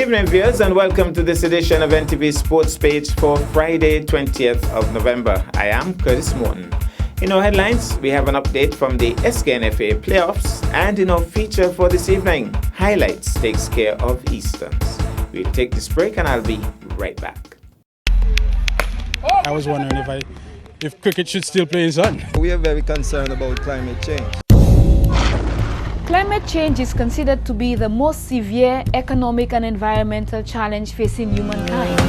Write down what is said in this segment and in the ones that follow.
evening, viewers, and welcome to this edition of NTV Sports Page for Friday, 20th of November. I am Curtis Morton. In our headlines, we have an update from the SKNFA playoffs, and in our feature for this evening, Highlights takes care of Easterns. We'll take this break and I'll be right back. I was wondering if cricket should still play in sun. We are very concerned about climate change. Climate change is considered to be the most severe economic and environmental challenge facing humankind.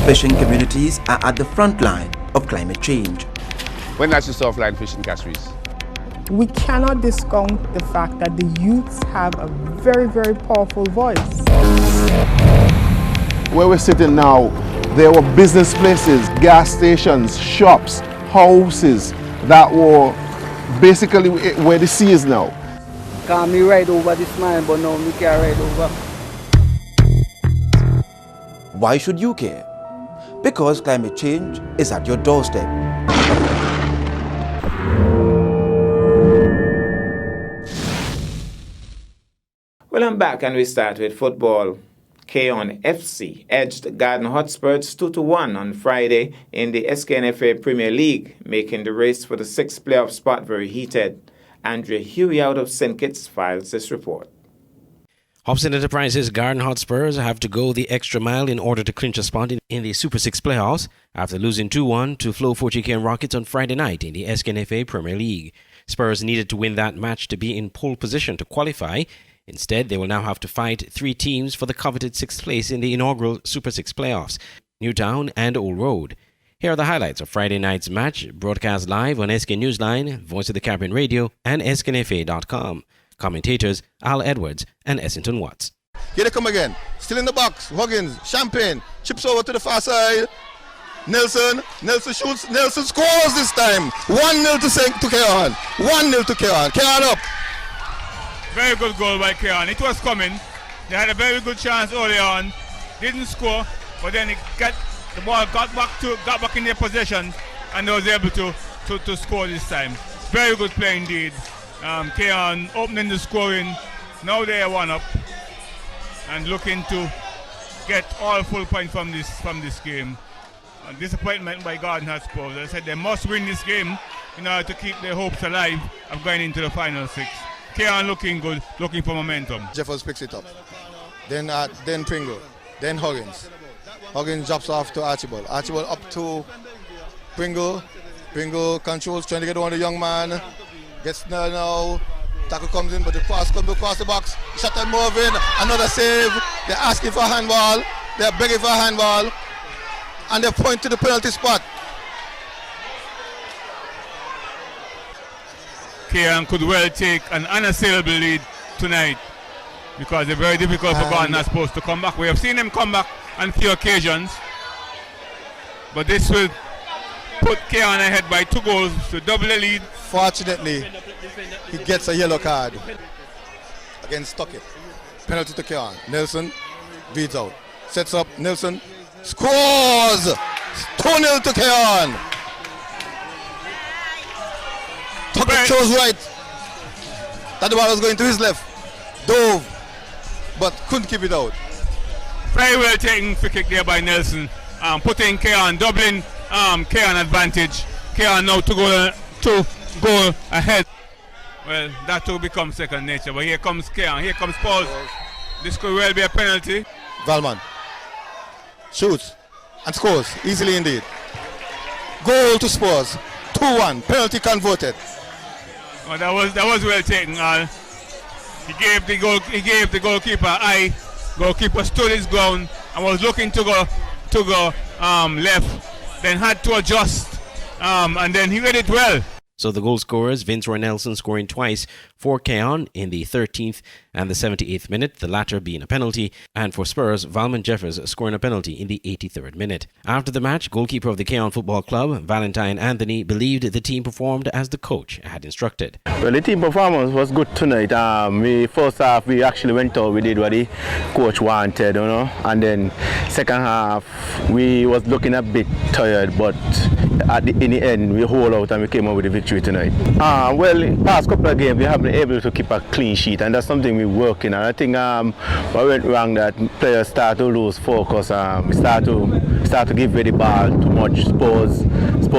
Fishing communities are at the front line of climate change. When that's the soft-line fishing catcheries? We cannot discount the fact that the youths have a very, very powerful voice. Where we're sitting now, there were business places, gas stations, shops, houses that were basically where the sea is now. Can't me ride over this man, but now me can't ride over. Why should you care? Because climate change is at your doorstep. Well, I'm back and we start with football. Keon FC edged Garden Hotspurs 2-1 on Friday in the SKNFA Premier League, making the race for the sixth playoff spot very heated. Andrea Huey out of St. Kitts files this report. Hobson Enterprises Garden Hotspurs have to go the extra mile in order to clinch a spot in the Super 6 playoffs after losing 2-1 to Flow Fortune Rockets on Friday night in the SKNFA Premier League. Spurs needed to win that match to be in pole position to qualify. Instead, they will now have to fight three teams for the coveted sixth place in the inaugural Super 6 playoffs, Newtown and Old Road. Here are the highlights of Friday night's match, broadcast live on SK Newsline, Voice of the Caribbean Radio, and sknfa.com. Commentators Al Edwards and Essington Watts. Here they come again. Still in the box. Huggins, Champagne, chips over to the far side. Nelson shoots. Nelson scores this time. 1-0 to Keon. 1-0 to Keon. Keon up. Very good goal by Keon. It was coming. They had a very good chance early on. Didn't score, but then the ball got back in their possession, and they was able to score this time. Very good play indeed. Keon opening the scoring. Now they are 1 up and looking to get all full points from this game. Disappointment by Garden Hotspurs. As I said, they must win this game in order to keep their hopes alive of going into the final six. Keon looking good, looking for momentum. Jeffers picks it up. Then Pringle. Then Huggins. Huggins drops off to Archibald. Archibald up to Pringle. Pringle controls, trying to get on the young man. Gets there now. Tackle comes in, but the pass comes across the box. Shot and moving. Another save. They're asking for a handball. They're begging for a handball. And they point to the penalty spot. Keon could well take an unassailable lead tonight because they're very difficult for Garden Hotspurs to come back. We have seen them come back on few occasions, but this will put Keon ahead by 2 goals to double the lead. Fortunately, he gets a yellow card against Tuckett. Penalty to Keon. Nelson beats out. Sets up. Nelson scores! 2-0 to Keon. Tuckett chose right. That the ball was going to his left. Dove, but couldn't keep it out. Very well taken free kick there by Nelson. Putting Keon, doubling Keon advantage. Keon now to go ahead. Well, that will become second nature. But here comes Keon. Here comes Paul. This could well be a penalty. Valman shoots and scores easily indeed. Goal to Spurs. 2-1. Penalty converted. Well, that was well taken. He gave the goalkeeper eye. Goalkeeper stood his ground and was looking to go left, then had to adjust, and then he read it well. So the goal scorers, Vince Roy Nelson scoring twice for Keon in the 13th and the 78th minute, the latter being a penalty, and for Spurs, Valman Jeffers scoring a penalty in the 83rd minute. After the match, goalkeeper of the Keon Football Club, Valentine Anthony, believed the team performed as the coach had instructed. Well, the team performance was good tonight. First half, we actually went out, we did what the coach wanted, and then second half, we was looking a bit tired, but in the end, we hold out and we came out with the victory tonight. Well, in the past couple of games, we haven't been able to keep a clean sheet, and that's something we're working on. I think what went wrong that players start to lose focus. We start to give away the ball too much. Spurs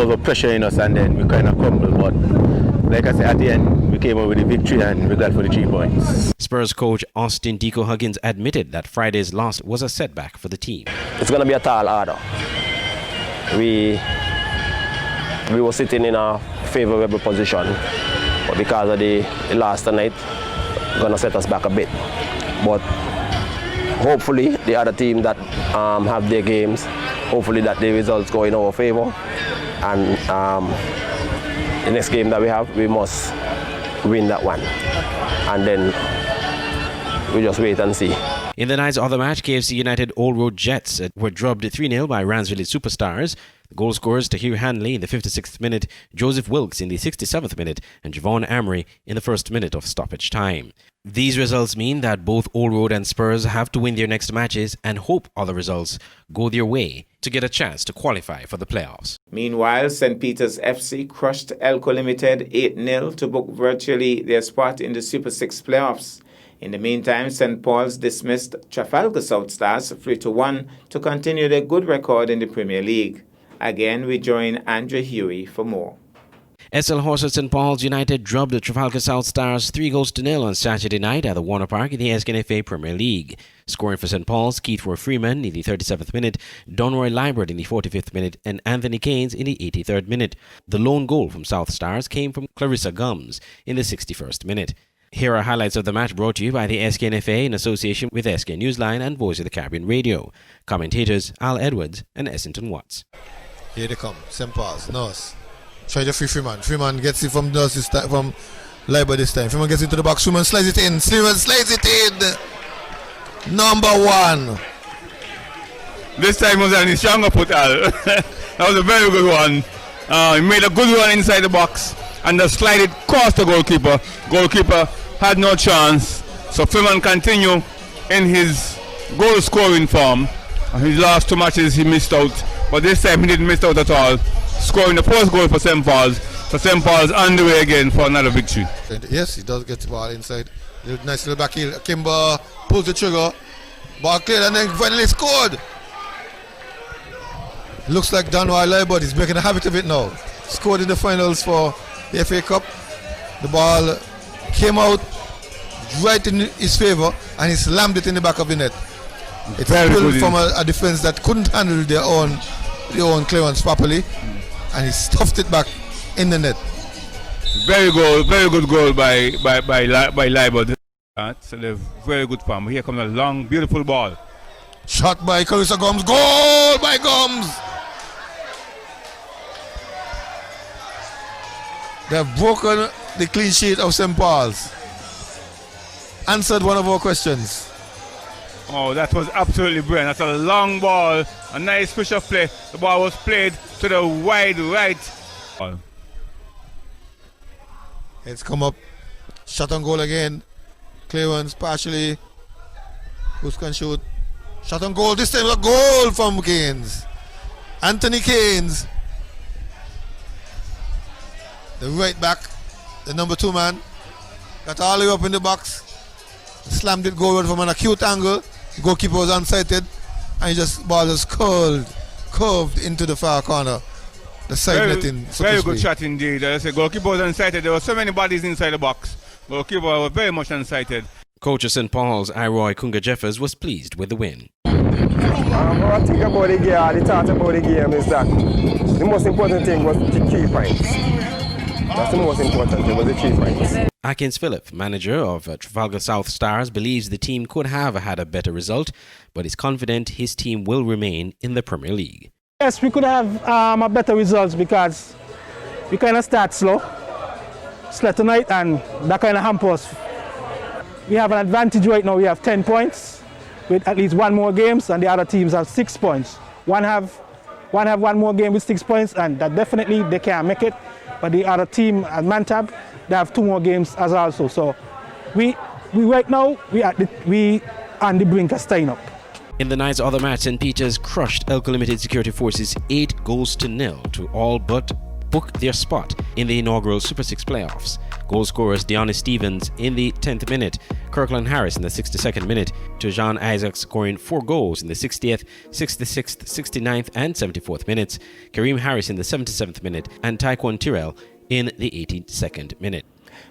were pressuring us, and then we kind of crumbled. But like I said, at the end, we came up with the victory, and we're glad for the 3 points. Spurs coach Austin Deco Huggins admitted that Friday's loss was a setback for the team. It's going to be a tall order. We were sitting in a favorable position, but because of the loss tonight, going to set us back a bit. But hopefully the other team that have their games, hopefully that the results go in our favor, and the next game that we have, we must win that one, and then we just wait and see. In the night's other match, KFC United Old Road Jets were drubbed 3-0 by Rands Village Superstars. The goal scorers Tahir Hanley in the 56th minute, Joseph Wilkes in the 67th minute, and Javon Amory in the first minute of stoppage time. These results mean that both Old Road and Spurs have to win their next matches and hope other results go their way to get a chance to qualify for the playoffs. Meanwhile, St. Peter's FC crushed Elko Limited 8-0 to book virtually their spot in the Super 6 playoffs. In the meantime, St. Paul's dismissed Trafalgar South Stars 3-1 to continue their good record in the Premier League. Again, we join Andrew Huey for more. SL Horses St. Paul's United drubbed the Trafalgar South Stars 3-0 on Saturday night at the Warner Park in the SKNFA Premier League. Scoring for St. Paul's, Keith Freeman in the 37th minute, Donroy Libert in the 45th minute, and Anthony Keynes in the 83rd minute. The lone goal from South Stars came from Clarissa Gums in the 61st minute. Here are highlights of the match brought to you by the SKNFA in association with SK Newsline and Voice of the Caribbean Radio. Commentators Al Edwards and Essington Watts. Here they come, St. Paul's, Nurse. Try to free Freeman. Freeman gets it from Nurse this time, from Libert this time. Freeman gets into the box. Freeman slides it in. Freeman slides it in. Number 1. This time was on his stronger foot, Al. That was a very good one. He made a good run inside the box and just slid it across the goalkeeper. Goalkeeper had no chance. So Freeman continue in his goal scoring form. His last 2 matches he missed out, but this time he didn't miss out at all, scoring the first goal for St. Paul's. So St. Paul's on the way again for another victory. Yes, he does get the ball inside. Nice little back heel. Kimber pulls the trigger. Ball cleared and then finally scored. Looks like Donroy Libert is making a habit of it now. Scored in the finals for the FA Cup. The ball came out right in his favor and he slammed it in the back of the net. It's built from a defense that couldn't handle their own clearance properly, and he stuffed it back in the net. Very good goal by Libert. That's a very good form. Here comes a long, beautiful ball. Shot by Clarissa Gums. Goal by Gums. They have broken the clean sheet of St. Paul's. Answered one of our questions. Oh, that was absolutely brilliant. That's a long ball, a nice push of play. The ball was played to the wide right. It's come up. Shot on goal again. Clearance partially. Who's can shoot? Shot on goal. This time a goal from Keynes. Anthony Keynes. The right back. The number 2 man. Got all the way up in the box. Slammed it goalward from an acute angle. The goalkeeper was unsighted, and ball just curved into the far corner. The side netting. Very good shot indeed. As the goalkeeper was unsighted. There were so many bodies inside the box. Goalkeeper was very much unsighted. Coach of St. Paul's, Iroy Kunga Jeffers, was pleased with the win. What I think about the game, the thought about the game is that the most important thing was the 3 points. That's the most important thing, was the 3 points. Atkins Phillip, manager of Trafalgar South Stars, believes the team could have had a better result, but is confident his team will remain in the Premier League. Yes, we could have a better results because we kind of start slow tonight, and that kind of hampers us. We have an advantage right now. We have 10 points with at least 1 more games, and the other teams have 6 points. One have 1 more game with 6 points, and that definitely they can't make it. But the other team at Mantab, they have 2 more games as also. So we right now we on the brink of staying up. In the night's other match, St. Peter's crushed Elko Limited Security Forces 8-0 to all but book their spot in the inaugural Super 6 playoffs. Goal scorers Deonis Stevens in the 10th minute, Kirkland Harris in the 62nd minute, Tejan Isaac scoring 4 goals in the 60th, 66th, 69th and 74th minutes, Kareem Harris in the 77th minute and Taekwon Tyrrell in the 82nd minute.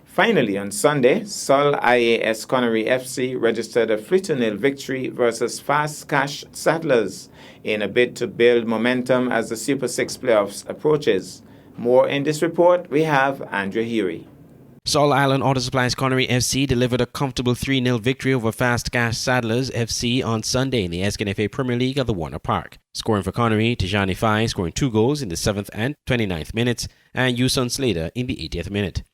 Finally, on Sunday, Sol IAS Connery FC registered a 3-0 victory versus Fast Cash Saddlers in a bid to build momentum as the Super 6 playoffs approaches. More in this report, we have Andrew Huey. Sol Island Auto Supplies Connery FC delivered a comfortable 3-0 victory over Fast Cash Saddlers FC on Sunday in the SKNFA Premier League at the Warner Park. Scoring for Connery, Tijani Fai scoring 2 goals in the 7th and 29th minutes, and Yuson Slater in the 80th minute.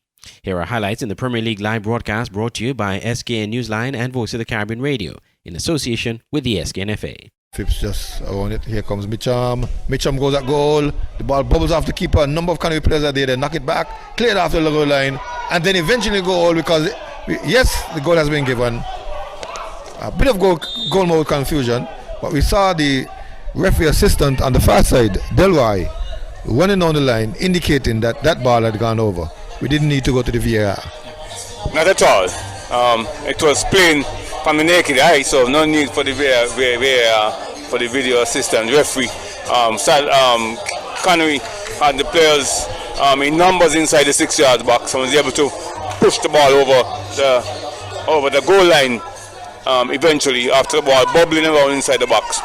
Here are highlights in the Premier League live broadcast brought to you by SKN Newsline and Voice of the Caribbean Radio in association with the SKNFA. Phipps just around it. Here comes Mitchum. Mitchum goes at goal. The ball bubbles off the keeper. A number of Connery players are there. They knock it back, cleared after the goal line, and then eventually goal because, yes, the goal has been given. A bit of goal mode confusion, but we saw the referee assistant on the far side, Delroy, running down the line, indicating that that ball had gone over. We didn't need to go to the VAR. Not at all. It was plain from the naked eye, so no need for the VAR for the video assistant referee. Connery had the players in numbers inside the 6-yard box and was able to push the ball over the goal line eventually after the ball bubbling around inside the box.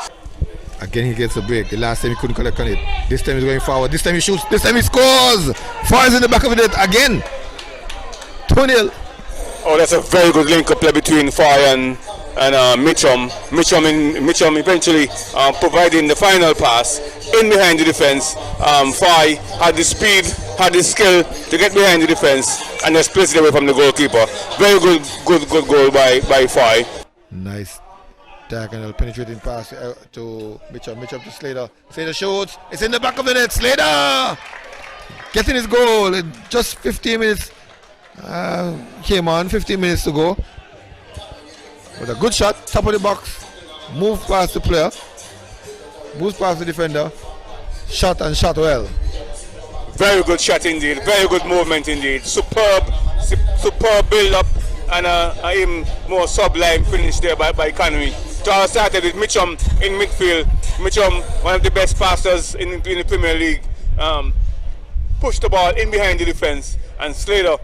Again he gets a break. The last time he couldn't collect on it. This time he's going forward. This time he shoots. This time he scores. Fires in the back of the net again. 2-0. Oh, that's a very good link-up play between Fai and Mitchum. Mitchum eventually providing the final pass in behind the defense. Fai had the speed, had the skill to get behind the defense and just place it away from the goalkeeper. Very good goal by Fai. Nice diagonal penetrating pass to Mitchum. Mitchum to Slater. Slater shoots. It's in the back of the net. Slater getting his goal in just 15 minutes. Came on 15 minutes to go. With a good shot, top of the box, move past the player, moves past the defender, shot and shot well. Very good shot indeed, very good movement indeed. Superb build up and a more sublime finish there by Connery. It all started with Mitchum in midfield. Mitchum, one of the best passers in the Premier League, pushed the ball in behind the defense, and Slater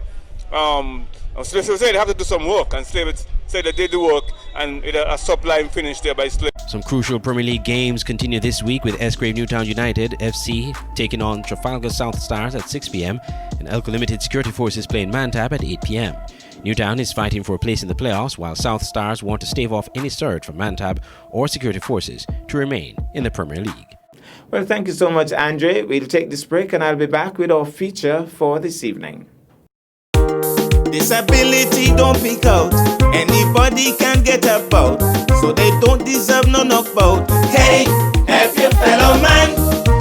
said they have to do some work, and Slater said they did the work, and a sublime finish there by Slater. Some crucial Premier League games continue this week with Esgrave Newtown United FC taking on Trafalgar South Stars at 6 p.m. and Elko Limited Security Forces playing Mantap at 8 p.m. Newtown is fighting for a place in the playoffs, while South Stars want to stave off any surge from Mantap or Security Forces to remain in the Premier League. Well, thank you so much, Andre. We'll take this break and I'll be back with our feature for this evening. Disability don't pick out, anybody can get about, so they don't deserve no knockbout. Hey, help your fellow man.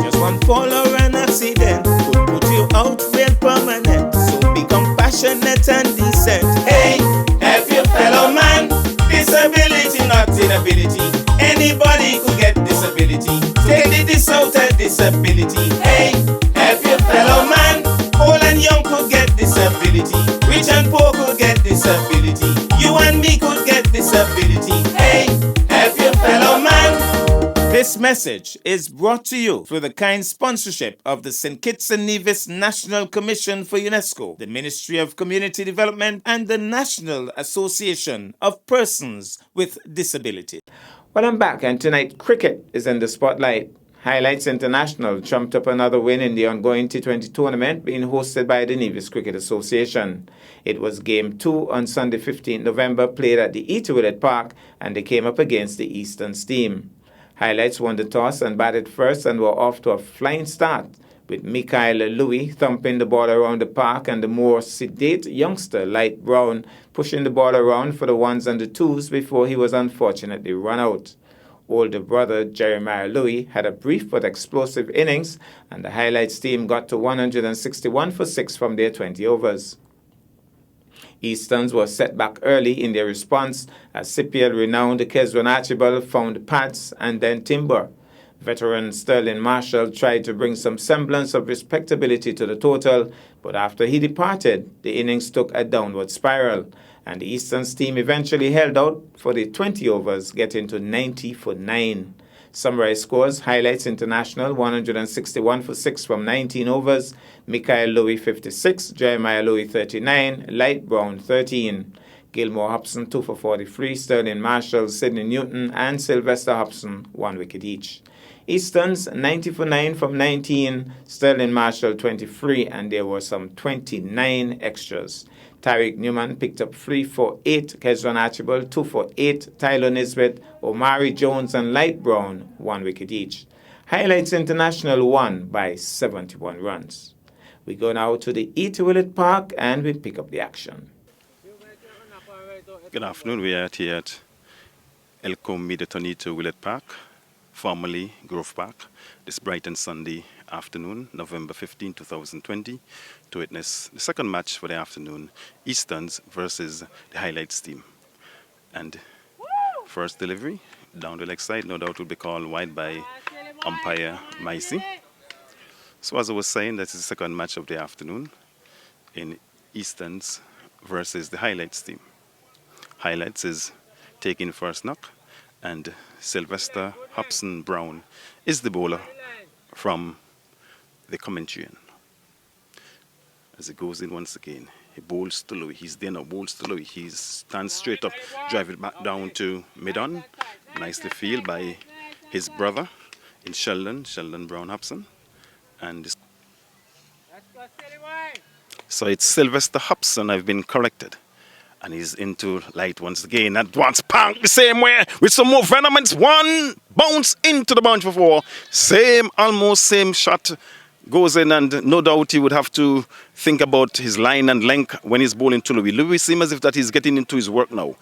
Just one fall or an accident could put you out real permanent, so be compassionate and decent. Hey, help your fellow man. Disability, not inability. Anybody could get disability. Take the this out at disability. Hey, help your fellow man. Old and young could get disability. Rich and poor could get disability. You and me could get disability. Hey, help your fellow man. This message is brought to you through the kind sponsorship of the St. Kitts and Nevis National Commission for UNESCO, the Ministry of Community Development, and the National Association of Persons with Disabilities. Well, I'm back, and tonight cricket is in the spotlight. Highlights International trumped up another win in the ongoing T20 tournament being hosted by the Nevis Cricket Association. It was Game 2 on Sunday 15 November, played at the Eater Park, and they came up against the Eastern Steam. Highlights won the toss and batted first and were off to a flying start, with Mikael Louis thumping the ball around the park and the more sedate youngster Light Brown pushing the ball around for the ones and the twos before he was unfortunately run out. Older brother Jeremiah Louis had a brief but explosive innings, and the highlights team got to 161 for 6 from their 20 overs. Easterns were set back early in their response as CPL renowned Keswan Archibald found pads and then timber. Veteran Sterling Marshall tried to bring some semblance of respectability to the total, but after he departed, the innings took a downward spiral, and the Eastern's team eventually held out for the 20 overs, getting to 90 for 9. Summary scores: Highlights International 161 for 6 from 19 overs, Michael Louis 56, Jeremiah Louis 39, Light Brown 13. Gilmore Hobson 2 for 43, Sterling Marshall, Sidney Newton and Sylvester Hobson 1 wicket each. Eastern's 90 for 9 from 19, Sterling Marshall 23, and there were some 29 extras. Tariq Newman picked up 3 for 8, Kezran Archibald 2 for 8, Tyler Nisbet, Omari Jones and Light Brown 1 wicket each. Highlights International won by 71 runs. We go now to the E to Willett Park and we pick up the action. Good afternoon. We are here at Elcombe Medatonito Willett Park, formerly Grove Park, this bright and Sunday afternoon, November 15, 2020, to witness the second match for the afternoon, Easterns versus the Highlights team. And first delivery, down the leg side, no doubt will be called wide by umpire Maisy. So as I was saying, that's the second match of the afternoon in Easterns versus the Highlights team. Highlights is taking first knock, and Sylvester Hobson Brown is the bowler from the commentary. As he goes in once again, he bowls to Louis. He's there now, bowls to Louis. He stands straight up, drive it back down to mid-on. Nicely fielded by his brother in Sheldon Brown Hobson. And so it's Sylvester Hobson, I've been corrected. And he's into light once again. And once punk the same way with some more venom. It's one bounce into the bunch before. Almost same shot goes in, and no doubt he would have to think about his line and length when he's bowling to Louis. Louis seems as if that he's getting into his work now.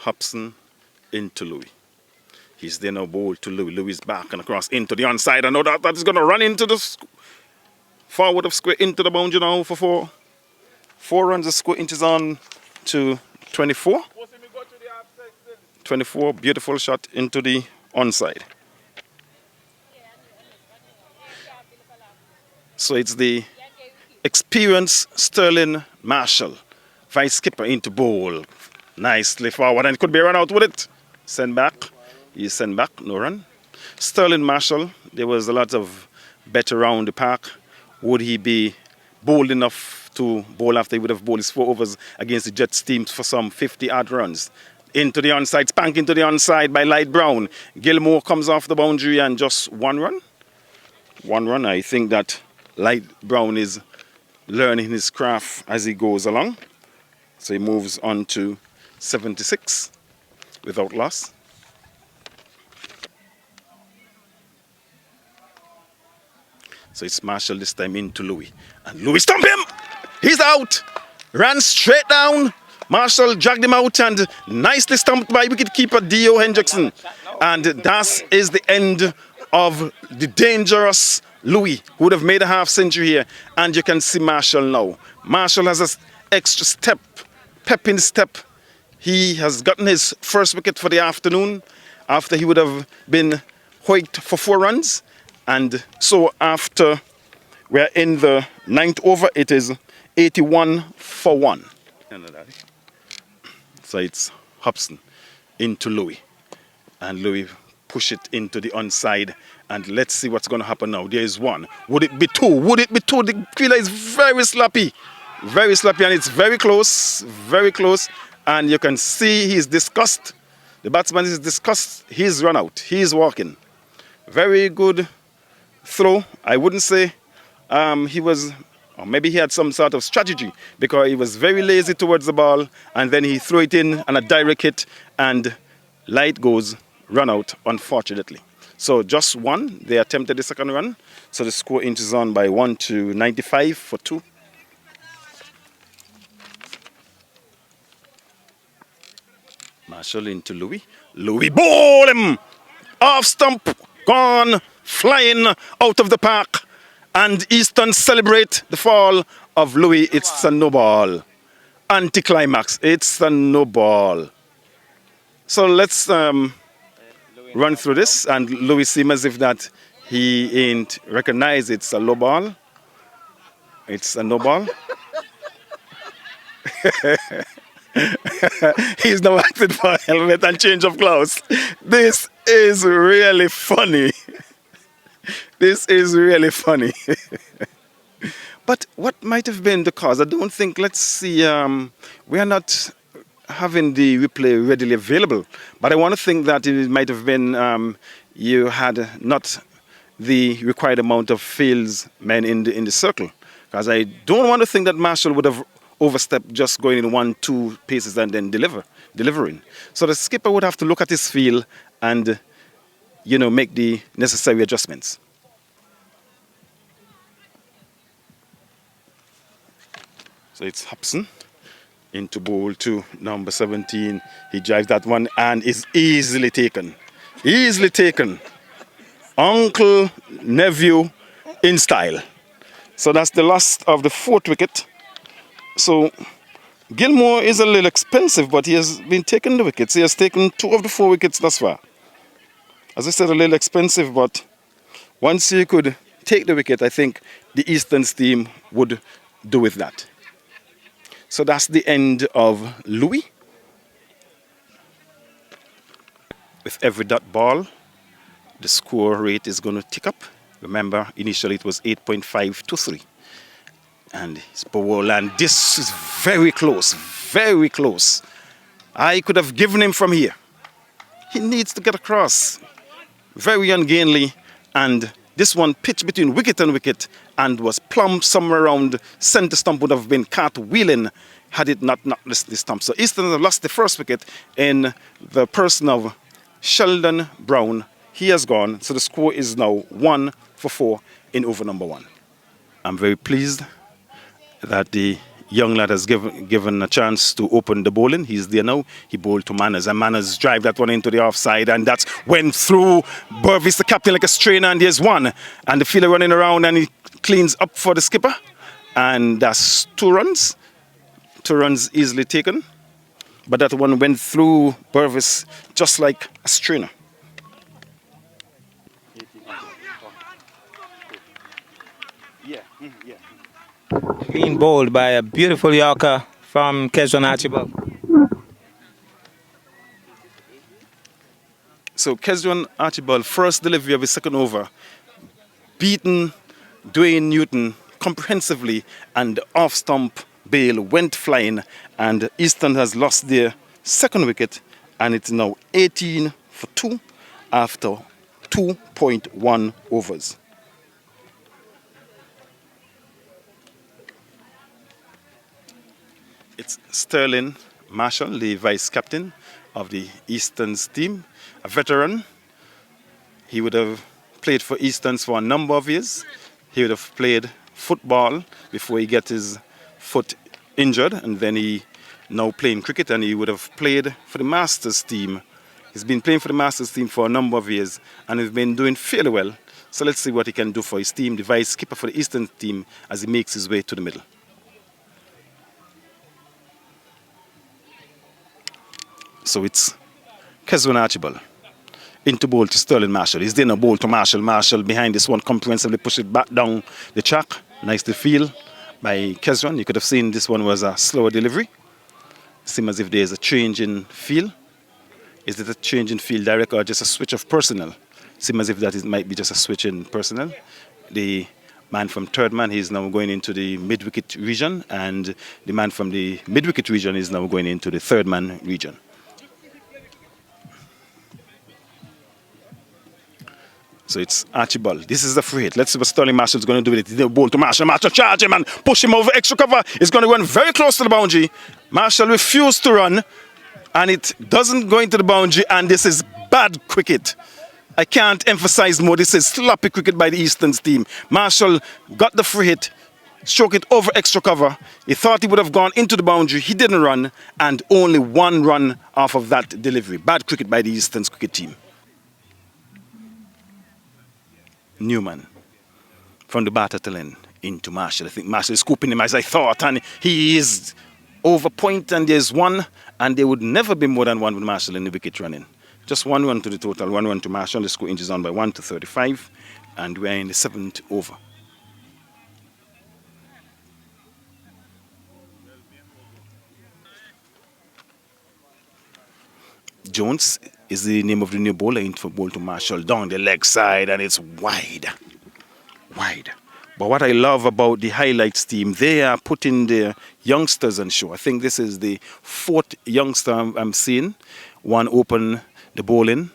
Hobson into Louis. He's there now, bowl to Louis. Louis back and across into the onside. I know that is going to run into the forward of square into the boundary now for 4. 4 runs, a square inches on to 24. 24, beautiful shot into the onside. So it's the experienced Sterling Marshall, vice skipper into bowl. Nicely forward, and it could be a run out with it. Send back. He sent back, no run. Sterling Marshall, there was a lot of bet around the park. Would he be bold enough to bowl after he would have bowled his 4 overs against the Jets team for some 50-odd runs? Into the onside, spank into the onside by Light Brown. Gilmore comes off the boundary and just 1 run. 1 run. I think that Light Brown is learning his craft as he goes along. So he moves on to 76 without loss. So it's Marshall this time into Louis. And Louis stumped him! He's out! Ran straight down. Marshall dragged him out and nicely stumped by wicketkeeper Dio Hendrickson. And that is the end of the dangerous Louis, who would have made a half century here. And you can see Marshall now. Marshall has an extra step, pep in step. He has gotten his first wicket for the afternoon after he would have been hoiked for 4 runs. And so after we're in the 9th over, it is 81 for 1. So it's Hobson into Louis. And Louis push it into the onside. And let's see what's going to happen now. There is 1. Would it be 2? Would it be 2? The fielder is very sloppy. Very sloppy, and it's very close. Very close. And you can see he's discussed. The batsman is discussed. He's run out. He's walking. Very good throw. I wouldn't say he was, or maybe he had some sort of strategy, because he was very lazy towards the ball, and then he threw it in and a direct hit, and Light goes run out, unfortunately. So just 1. They attempted the second run. So the score inches on by 1 to 95 for 2. Marshall into Louis. Louis bowled him! Off stump, gone, flying out of the park. And Eastern celebrate the fall of Louis. It's a no ball. Anticlimax. It's a no ball. So let's run through this, and Louis seems as if that he ain't recognized it's a low ball. It's a no ball. He's now asking for a helmet and change of clothes. This is really funny. This is really funny. But what might have been the cause? I don't think, let's see, we are not having the replay readily available. But I want to think that it might have been you had not the required amount of fields men in the circle. Because I don't want to think that Marshall would have overstepped just going in 1-2 paces and then delivering. So the skipper would have to look at his field and, make the necessary adjustments. So it's Hobson into bowl to number 17. He drives that one and is easily taken. Easily taken. Uncle, nephew in style. So that's the last of the 4th wicket. So Gilmore is a little expensive, but he has been taking the wickets. He has taken 2 of the 4 wickets thus far. As I said, a little expensive, but once he could take the wicket, I think the Eastern's team would do with that. So that's the end of Louis. With every dot ball, the score rate is going to tick up. Remember, initially it was 8.5 to 3. And it's Powell, and this is very close, very close. I could have given him from here. He needs to get across. Very ungainly, and this one pitched between wicket and wicket and was plumb somewhere around center stump, would have been cartwheeling had it not knocked the stump. So Eastern have lost the first wicket in the person of Sheldon Brown. He has gone, so the score is now 1 for 4 in over number 1. I'm very pleased that the young lad has given a chance to open the bowling. He's there now. He bowled to Manners, and Manners drive that one into the offside, and that's went through Burvis, the captain, like a strainer, and there's 1. And the fielder running around, and he cleans up for the skipper. And that's 2 runs. 2 runs easily taken. But that one went through Burvis just like a strainer. Being bowled by a beautiful Yorker from Kezron Archibald. So Kezron Archibald, first delivery of his second over, beaten Dwayne Newton comprehensively, and off stump bail went flying, and Eastern has lost their second wicket, and it's now 18 for 2 after 2.1 overs. It's Sterling Marshall, the vice captain of the Eastern's team, a veteran. He would have played for Eastern's for a number of years. He would have played football before he got his foot injured, and then he now playing cricket, and he would have played for the Masters team. He's been playing for the Masters team for a number of years, and he's been doing fairly well. So let's see what he can do for his team, the vice skipper for the Eastern team, as he makes his way to the middle. So it's Kezron Archibald into bowl to Sterling Marshall. He's then a bowl to Marshall. Marshall behind this one comprehensively push it back down the track. Nice to feel by Kezron. You could have seen this one was a slower delivery. Seems as if there's a change in feel. Is it a change in field direct or just a switch of personnel? Seems as if that might be just a switch in personnel. The man from third man, he's now going into the mid-wicket region, and the man from the mid-wicket region is now going into the third man region. So it's Archibald. This is the free hit. Let's see what Sterling Marshall's going to do with it. He's going to bowl to Marshall. Marshall charge him and push him over extra cover. He's going to run very close to the boundary. Marshall refused to run, and it doesn't go into the boundary, and this is bad cricket. I can't emphasize more. This is sloppy cricket by the Eastern's team. Marshall got the free hit, struck it over extra cover. He thought he would have gone into the boundary. He didn't run, and only 1 run off of that delivery. Bad cricket by the Eastern's cricket team. Newman from the batter to end into Marshall. I think Marshall is scooping him as I thought, and he is over point, and there's 1, and there would never be more than 1 with Marshall in the wicket running. Just 1 run to the total, 1 run to Marshall. The score inches on by 1 to 35, and we're in the 7th over. Jones is the name of the new bowler in for ball to Marshall down the leg side, and it's wide. But what I love about the highlights team, they are putting their youngsters on show. I think this is the 4th youngster I'm seeing. One opened the bowling,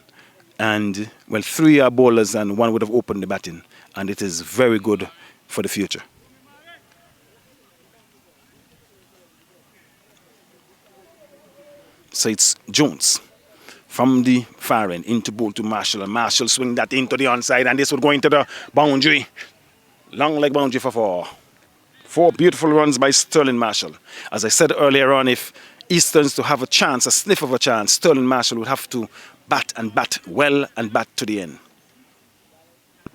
and 3 are bowlers, and 1 would have opened the batting, and it is very good for the future. So it's Jones from the far end into ball to Marshall, and Marshall swing that into the onside, and this would go into the boundary. Long leg boundary for 4. 4 beautiful runs by Sterling Marshall. As I said earlier on, if Easterns to have a chance, a sniff of a chance, Sterling Marshall would have to bat and bat well and bat to the end.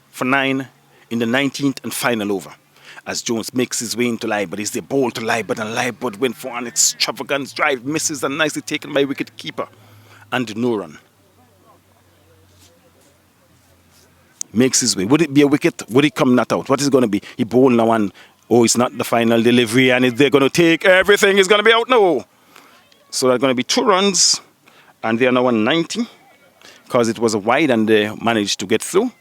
For 9 in the 19th and final over. As Jones makes his way into Liebert, is the ball to Liebert, and Liebert went for an extravagant drive, misses, and nicely taken by wicket keeper. And no run. Makes his way. Would it be a wicket? Would he come not out? What is it going to be? He bowled now, and it's not the final delivery, and they're going to take everything. Is going to be out now. So there are going to be 2 runs, and they are now on 90 because it was a wide, and they managed to get through.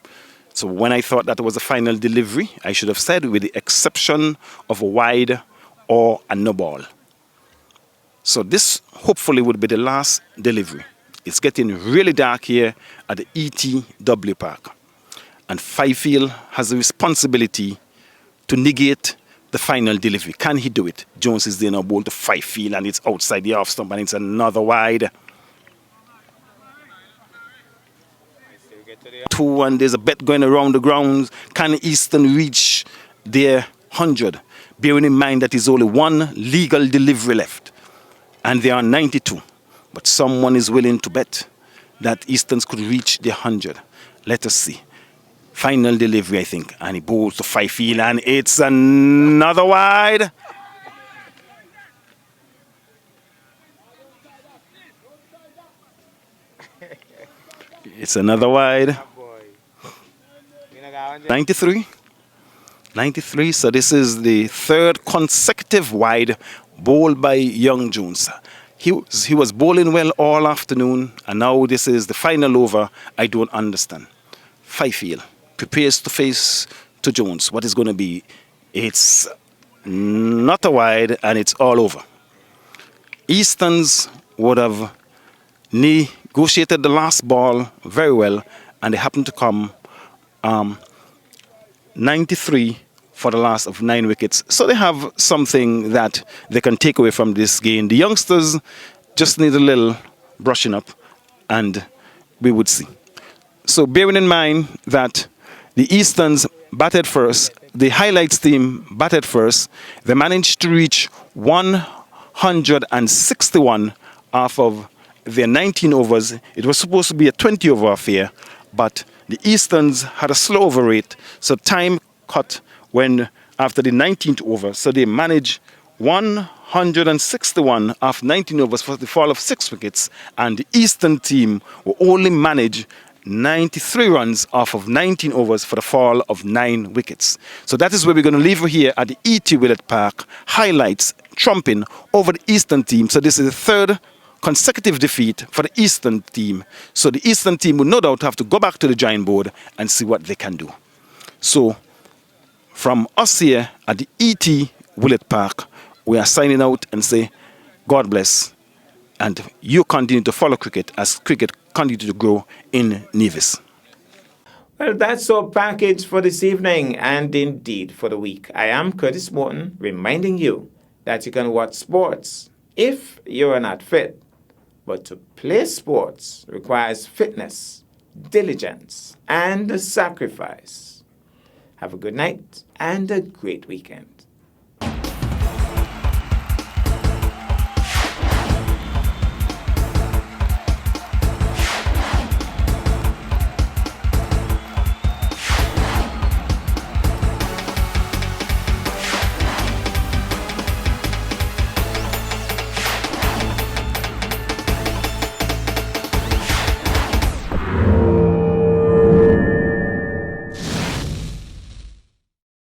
So when I thought that was a final delivery, I should have said with the exception of a wide or a no ball. So this hopefully would be the last delivery. It's getting really dark here at the ETW Park. And Fifield has a responsibility to negate the final delivery. Can he do it? Jones is there now, ball to Fifield, and it's outside the off stump, and it's another wide. 2, and there's a bet going around the grounds. Can Eastern reach their 100? Bearing in mind that there's only 1 legal delivery left, and they are 92. But someone is willing to bet that Easterns could reach their 100. Let us see. Final delivery, I think. And he bowls to Fifield, and it's another wide. It's another wide. 93. 93. So this is the 3rd consecutive wide bowled by young Jones. He was bowling well all afternoon, and now this is the final over. I don't understand. Fifield prepares to face to Jones. What is going to be? It's not a wide, and it's all over. Easterns would have negotiated the last ball very well, and they happened to come 93 for the last of 9 wickets. So they have something that they can take away from this game. The youngsters just need a little brushing up, and we would see. So bearing in mind that the Easterns batted first, the highlights team batted first, they managed to reach 161 off of their 19 overs. It was supposed to be a 20-over affair, but the Easterns had a slow over rate, so time cut when after the 19th over. So they managed 161 after 19 overs for the fall of 6 wickets, and the Eastern team will only manage 93 runs off of 19 overs for the fall of 9 wickets. So that is where we're going to leave here at the E.T. Willett Park. Highlights trumping over the Eastern team. So this is the 3rd consecutive defeat for the Eastern team. So the Eastern team will no doubt have to go back to the drawing board and see what they can do. So from us here at the E.T. Willett Park, we are signing out and say, God bless, and you continue to follow cricket as cricket continues to grow in Nevis. Well, that's our package for this evening and indeed for the week. I am Curtis Morton, reminding you that you can watch sports if you are not fit. But to play sports requires fitness, diligence, and sacrifice. Have a good night and a great weekend.